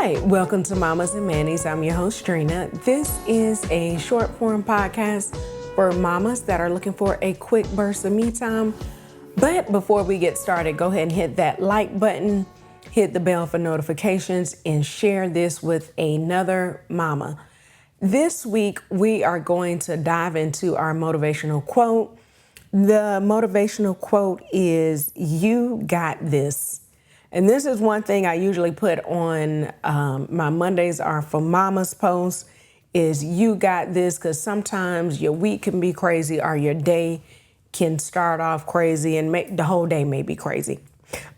Hi, welcome to Mamas and Mannies. I'm your host, Trina. This is a short form podcast for mamas that are looking for a quick burst of me time. But before we get started, go ahead and hit that like button, hit the bell for notifications, and share this with another mama. This week, we are going to dive into our motivational quote. The motivational quote is, "You got this." And this is one thing I usually put on my Mondays are for mamas posts is "You got this," because sometimes your week can be crazy or your day can start off crazy and the whole day may be crazy.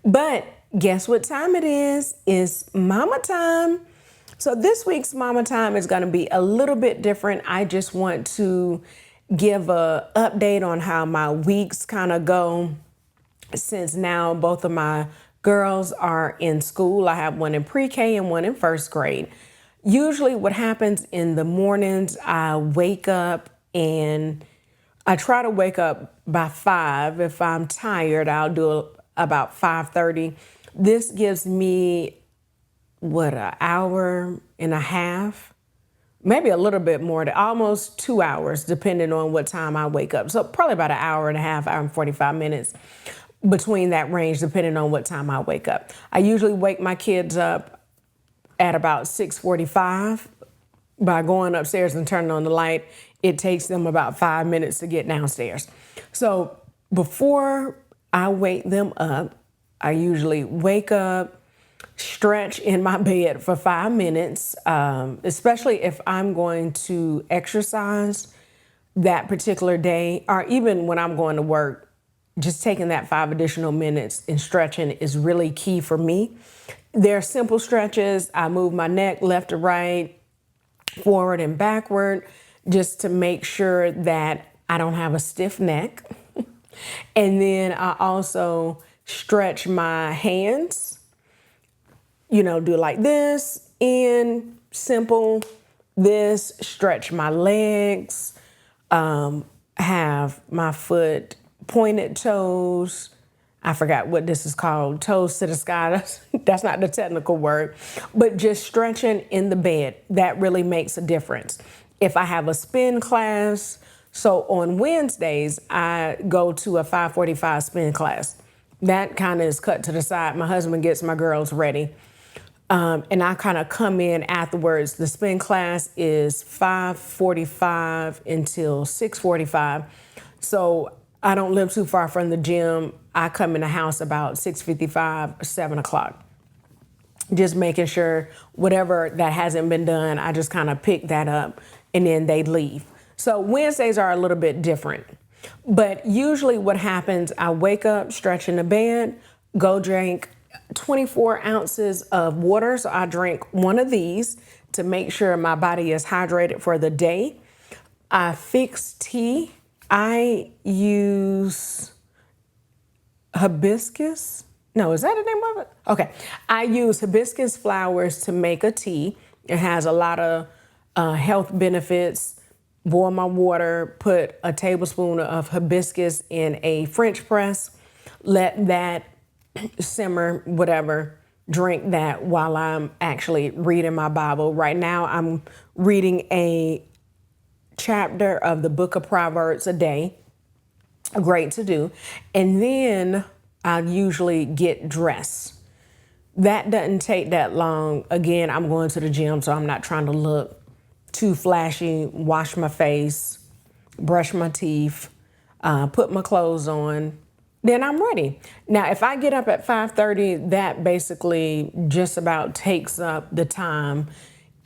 But guess what time it is? It's mama time. So this week's mama time is going to be a little bit different. I just want to give a update on how my weeks kind of go since now both of my girls are in school. I have one in pre-K and one in first grade. Usually what happens in the mornings, I wake up and I try to wake up by 5. If I'm tired, I'll do about 5:30. This gives me, an hour and a half, maybe a little bit more, almost 2 hours, depending on what time I wake up. So probably about an hour and a half, hour and 45 minutes between that range, depending on what time I wake up. I usually wake my kids up at about 6:45. By going upstairs and turning on the light, it takes them about 5 minutes to get downstairs. So before I wake them up, I usually wake up, stretch in my bed for 5 minutes, especially if I'm going to exercise that particular day, or even when I'm going to work. Just taking that 5 additional minutes and stretching is really key for me. They're simple stretches. I move my neck left to right, forward and backward, just to make sure that I don't have a stiff neck. And then I also stretch my hands, do like this, in, simple, this, stretch my legs, have my foot pointed toes. I forgot what this is called, toes to the sky. That's not the technical word, but just stretching in the bed. That really makes a difference. If I have a spin class, so on Wednesdays, I go to a 5:45 spin class. That kind of is cut to the side. My husband gets my girls ready. And I kind of come in afterwards. The spin class is 5:45 until 6:45. So I don't live too far from the gym. I come in the house about 6:55, 7 o'clock. Just making sure whatever that hasn't been done, I just kind of pick that up and then they leave. So Wednesdays are a little bit different. But usually what happens, I wake up, stretch in the bed, go drink 24 ounces of water. So I drink one of these to make sure my body is hydrated for the day. I fix tea. I use hibiscus. No, is that the name of it? Okay. I use hibiscus flowers to make a tea. It has a lot of health benefits. Boil my water, put a tablespoon of hibiscus in a French press, let that simmer, whatever, drink that while I'm actually reading my Bible. Right now, I'm reading a chapter of the book of Proverbs a day. Great to do. And then I usually get dressed. That doesn't take that long. Again, I'm going to the gym, so I'm not trying to look too flashy. Wash my face, brush my teeth, put my clothes on. Then I'm ready. Now, if I get up at 5:30, that basically just about takes up the time.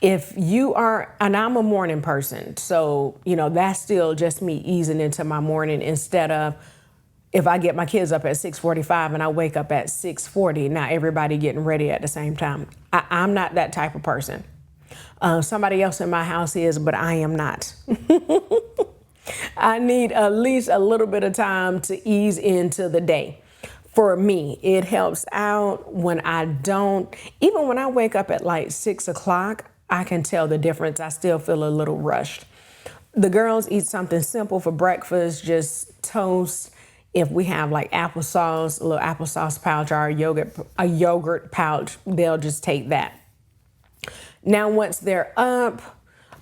If you are, and I'm a morning person, so, that's still just me easing into my morning instead of if I get my kids up at 6:45 and I wake up at 6:40, now everybody getting ready at the same time. I'm not that type of person. Somebody else in my house is, but I am not. I need at least a little bit of time to ease into the day. For me, it helps out when I don't, even when I wake up at like 6 o'clock, I can tell the difference. I still feel a little rushed. The girls eat something simple for breakfast, just toast. If we have like applesauce, a little applesauce pouch or a yogurt pouch, they'll just take that. Now, once they're up,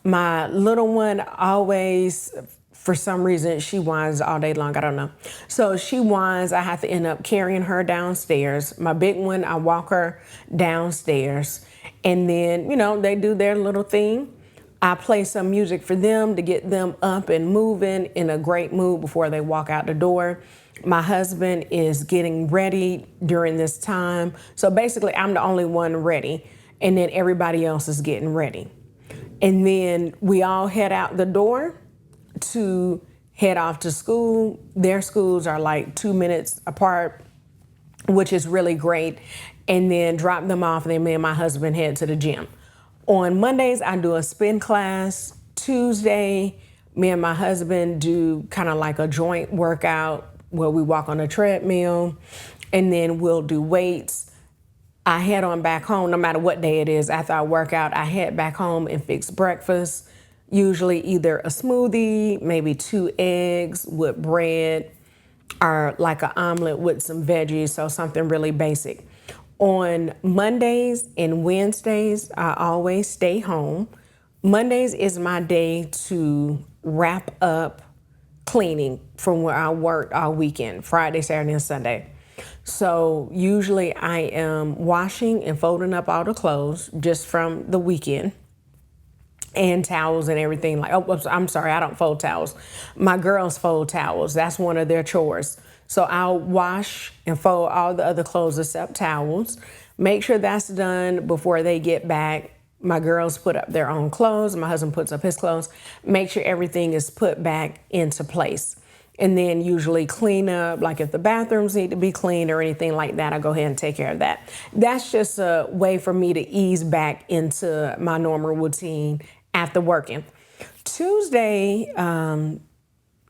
my little one always, for some reason, she whines all day long. I don't know. So she whines. I have to end up carrying her downstairs. My big one, I walk her downstairs. And then, they do their little thing. I play some music for them to get them up and moving in a great mood before they walk out the door. My husband is getting ready during this time. So basically, I'm the only one ready. And then everybody else is getting ready. And then we all head out the door to head off to school. Their schools are like 2 minutes apart, which is really great. And then drop them off, and then me and my husband head to the gym. On Mondays, I do a spin class. Tuesday, me and my husband do kind of like a joint workout where we walk on a treadmill, and then we'll do weights. I head on back home, no matter what day it is. After I work out, I head back home and fix breakfast. Usually either a smoothie, maybe 2 eggs with bread, or like an omelet with some veggies, so something really basic. On Mondays and Wednesdays, I always stay home. Mondays is my day to wrap up cleaning from where I worked all weekend, Friday, Saturday, and Sunday. So usually I am washing and folding up all the clothes just from the weekend, and towels and everything. I'm sorry, I don't fold towels. My girls fold towels. That's one of their chores. So I'll wash and fold all the other clothes except towels. Make sure that's done before they get back. My girls put up their own clothes. My husband puts up his clothes. Make sure everything is put back into place. And then usually clean up, like if the bathrooms need to be cleaned or anything like that, I go ahead and take care of that. That's just a way for me to ease back into my normal routine after working. Tuesday,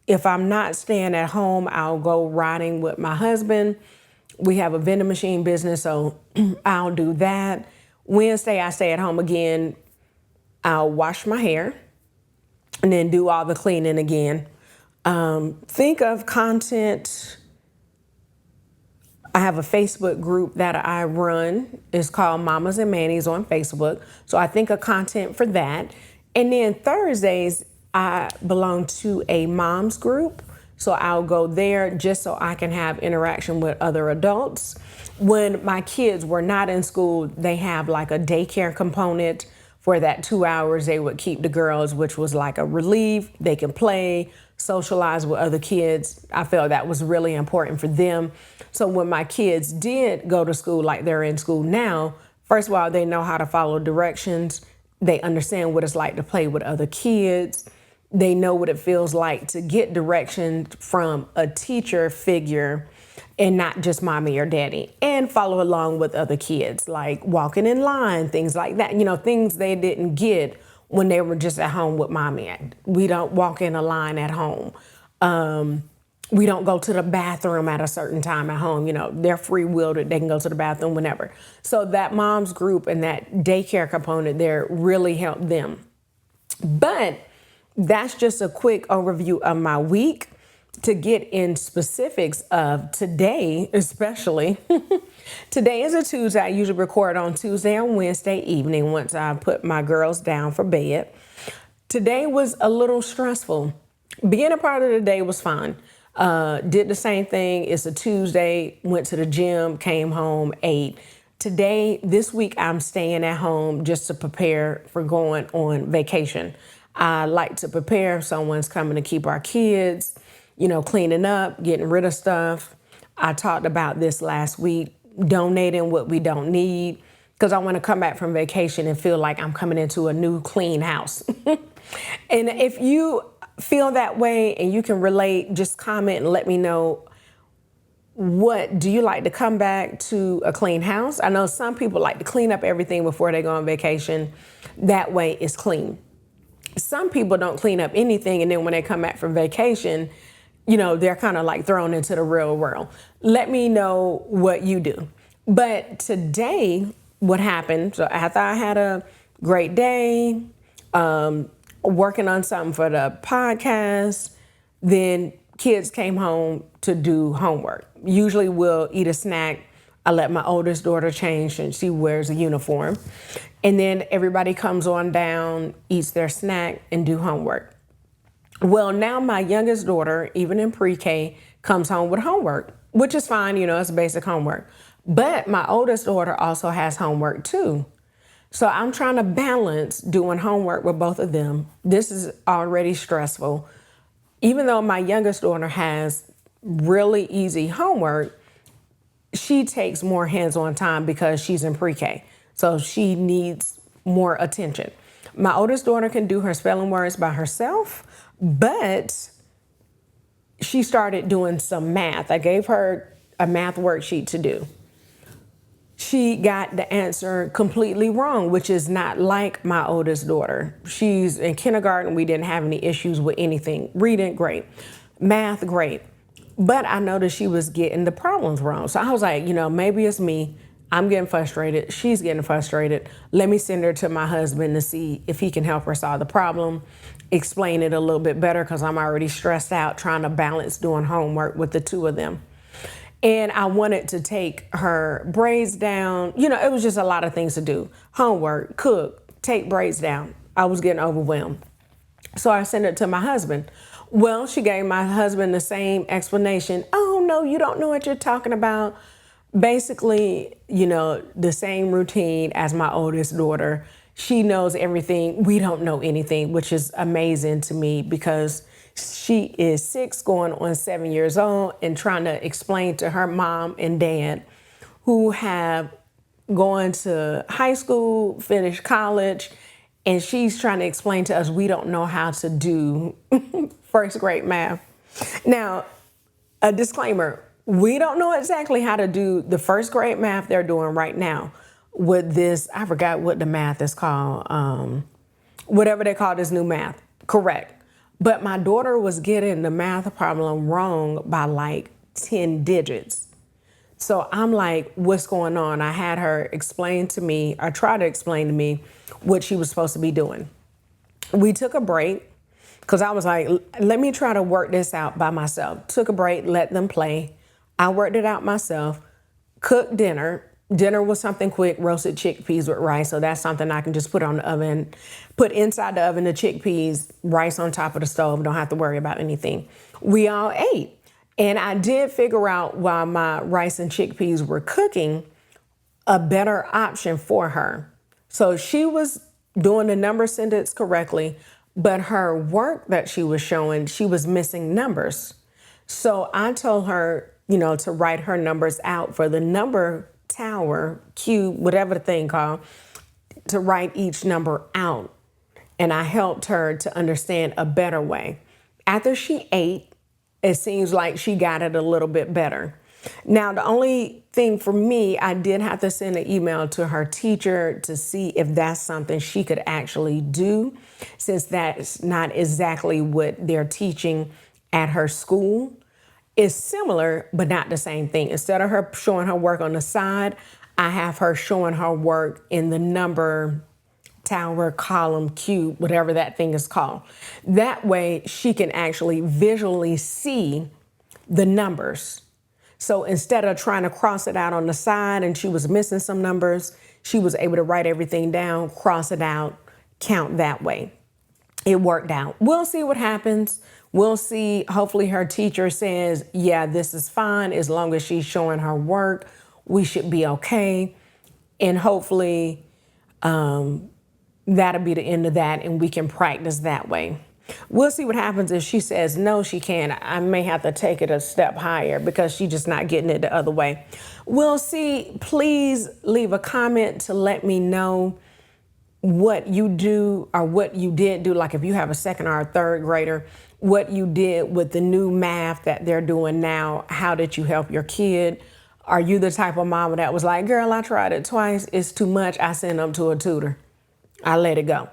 if I'm not staying at home, I'll go riding with my husband. We have a vending machine business, so I'll do that. Wednesday, I stay at home again. I'll wash my hair and then do all the cleaning again. Think of content. I have a Facebook group that I run. It's called Mommas and Mannies on Facebook. So I think of content for that. And then Thursdays, I belong to a mom's group. So I'll go there just so I can have interaction with other adults. When my kids were not in school, they have like a daycare component. For that 2 hours, they would keep the girls, which was like a relief. They can play, socialize with other kids. I felt that was really important for them. So when my kids did go to school like they're in school now, first of all, they know how to follow directions. They understand what it's like to play with other kids. They know what it feels like to get direction from a teacher figure and not just mommy or daddy, and follow along with other kids, like walking in line, things like that. Things they didn't get when they were just at home with mommy. We don't walk in a line at home. We don't go to the bathroom at a certain time at home. They're free willed. They can go to the bathroom whenever. So that mom's group and that daycare component there really helped them. But that's just a quick overview of my week. To get in specifics of today, especially. Today is a Tuesday. I usually record on Tuesday and Wednesday evening once I put my girls down for bed. Today was a little stressful. Beginning part of the day was fine. Did the same thing. It's a Tuesday, went to the gym, came home, ate. Today, this week, I'm staying at home just to prepare for going on vacation. I like to prepare if someone's coming to keep our kids, cleaning up, getting rid of stuff. I talked about this last week, donating what we don't need, because I want to come back from vacation and feel like I'm coming into a new clean house. And if you feel that way and you can relate, just comment and let me know, what do you like to come back to a clean house? I know some people like to clean up everything before they go on vacation. That way it's clean. Some people don't clean up anything, and then when they come back from vacation, they're kind of like thrown into the real world. Let me know what you do. But today, what happened, so after I had a great day, working on something for the podcast, then kids came home to do homework. Usually we'll eat a snack I let my oldest daughter change and she wears a uniform. And then everybody comes on down, eats their snack, and do homework. Well, now my youngest daughter, even in pre-K, comes home with homework, which is fine, it's basic homework. But my oldest daughter also has homework too. So I'm trying to balance doing homework with both of them. This is already stressful. Even though my youngest daughter has really easy homework, she takes more hands-on time because she's in pre-K. So she needs more attention. My oldest daughter can do her spelling words by herself, but she started doing some math. I gave her a math worksheet to do. She got the answer completely wrong, which is not like my oldest daughter. She's in kindergarten. We didn't have any issues with anything. Reading, great. Math, great. But I noticed she was getting the problems wrong. So I was like, maybe it's me. I'm getting frustrated. She's getting frustrated. Let me send her to my husband to see if he can help her solve the problem, explain it a little bit better because I'm already stressed out trying to balance doing homework with the two of them. And I wanted to take her braids down. It was just a lot of things to do. Homework, cook, take braids down. I was getting overwhelmed. So I sent it to my husband. Well, she gave my husband the same explanation. Oh, no, you don't know what you're talking about. Basically, the same routine as my oldest daughter. She knows everything. We don't know anything, which is amazing to me because she is 6 going on 7 years old and trying to explain to her mom and dad who have gone to high school, finished college, and she's trying to explain to us we don't know how to do first grade math. Now, a disclaimer, we don't know exactly how to do the first grade math they're doing right now with this, I forgot what the math is called, whatever they call this new math, correct. But my daughter was getting the math problem wrong by like 10 digits. So I'm like, what's going on? I had her explain to me, or try to explain to me what she was supposed to be doing. We took a break because I was like, let me try to work this out by myself. Took a break, let them play. I worked it out myself, cooked dinner. Dinner was something quick, roasted chickpeas with rice. So that's something I can just put on the oven, put inside the oven, the chickpeas, rice on top of the stove. Don't have to worry about anything. We all ate. And I did figure out while my rice and chickpeas were cooking, a better option for her. So she was doing the number sentence correctly, but her work that she was showing, she was missing numbers. So I told her, to write her numbers out for the number tower, cube, whatever the thing called, to write each number out. And I helped her to understand a better way. After she ate, it seems like she got it a little bit better. Now, the only thing for me, I did have to send an email to her teacher to see if that's something she could actually do, since that's not exactly what they're teaching at her school. It's similar, but not the same thing. Instead of her showing her work on the side, I have her showing her work in the number tower, column, cube, whatever that thing is called. That way she can actually visually see the numbers. So instead of trying to cross it out on the side and she was missing some numbers, she was able to write everything down, cross it out, count that way. It worked out. We'll see what happens. We'll see. Hopefully her teacher says, yeah, this is fine. As long as she's showing her work, we should be okay. And hopefully, that'll be the end of that and we can practice that way. We'll see what happens if she says no, she can't. I may have to take it a step higher because she's just not getting it the other way. We'll see. Please leave a comment to let me know what you do or what you did do. Like if you have a second or a third grader, what you did with the new math that they're doing now. How did you help your kid? Are you the type of mama that was like, girl, I tried it twice. It's too much. I send them to a tutor. I let it go.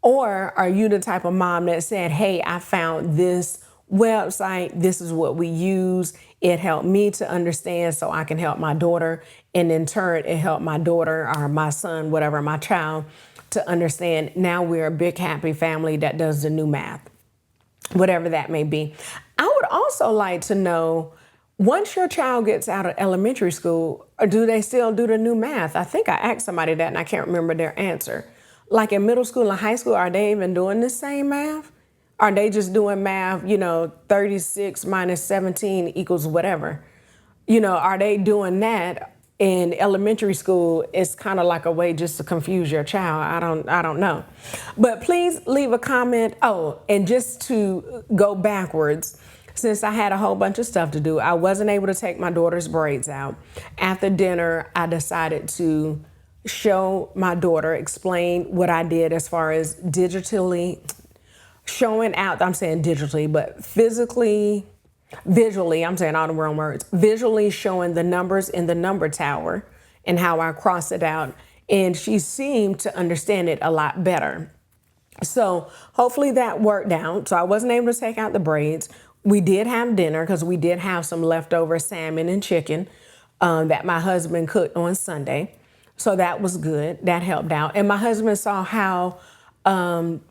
Or are you the type of mom that said, hey, I found this website. This is what we use. It helped me to understand so I can help my daughter. And in turn, it helped my daughter or my son, whatever, my child, to understand now we're a big, happy family that does the new math, whatever that may be. I would also like to know Once your child gets out of elementary school, do they still do the new math? I think I asked somebody that and I can't remember their answer. Like in middle school and high school, are they even doing the same math? Are they just doing math, 36 minus 17 equals whatever? Are they doing that in elementary school? It's kind of like a way just to confuse your child. I don't know. But please leave a comment. Oh, and just to go backwards, since I had a whole bunch of stuff to do, I wasn't able to take my daughter's braids out. After dinner, I decided to show my daughter, explain what I did as far as digitally showing out. I'm saying digitally, but visually, I'm saying all the wrong words, visually showing the numbers in the number tower and how I crossed it out. And she seemed to understand it a lot better. So hopefully that worked out. So I wasn't able to take out the braids. We did have dinner because we did have some leftover salmon and chicken that my husband cooked on Sunday. So that was good. That helped out. And my husband saw how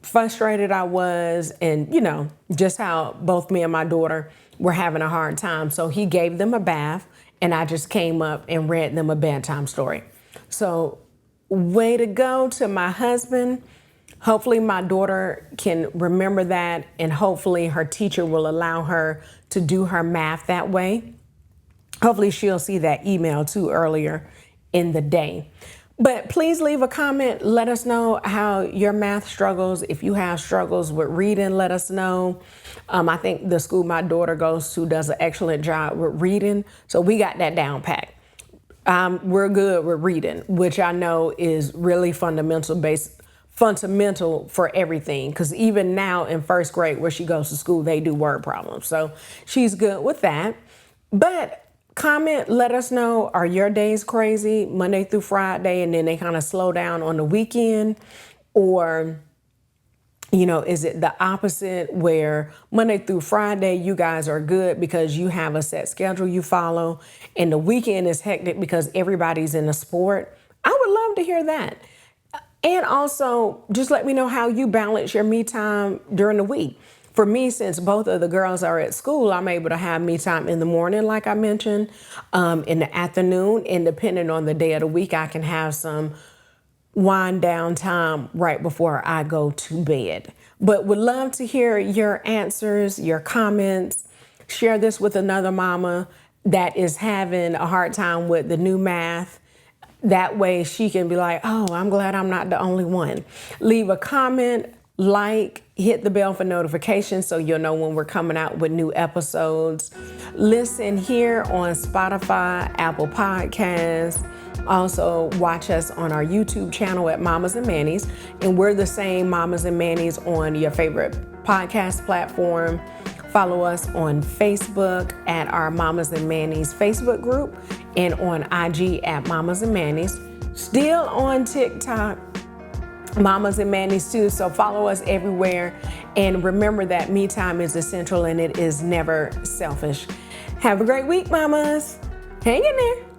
frustrated I was and, just how both me and my daughter were having a hard time. So he gave them a bath and I just came up and read them a bedtime story. So way to go to my husband. Hopefully my daughter can remember that and hopefully her teacher will allow her to do her math that way. Hopefully she'll see that email too earlier in the day. But please leave a comment. Let us know how your math struggles. If you have struggles with reading, let us know. I think the school my daughter goes to does an excellent job with reading. So we got that down packed. We're good with reading, which I know is really fundamental for everything. Because even now in first grade where she goes to school, they do word problems. So she's good with that. But comment, let us know, are your days crazy Monday through Friday and then they kind of slow down on the weekend? Or, is it the opposite where Monday through Friday you guys are good because you have a set schedule you follow and the weekend is hectic because everybody's in a sport? I would love to hear that. And also just let me know how you balance your me time during the week. For me, since both of the girls are at school, I'm able to have me time in the morning, like I mentioned, in the afternoon, and depending on the day of the week, I can have some wind down time right before I go to bed. But would love to hear your answers, your comments. Share this with another mama that is having a hard time with the new math. That way she can be like, oh, I'm glad I'm not the only one. Leave a comment, hit the bell for notifications so you'll know when we're coming out with new episodes. Listen here on Spotify, Apple Podcasts. Also watch us on our YouTube channel at Mommas and Mannies. And we're the same, Mommas and Mannies, on your favorite podcast platform. Follow us on Facebook at our Mommas and Mannies Facebook group and on IG at Mommas and Mannies. Still on TikTok, Mommas and Mannies too. So follow us everywhere. And remember that me time is essential and it is never selfish. Have a great week, mamas. Hang in there.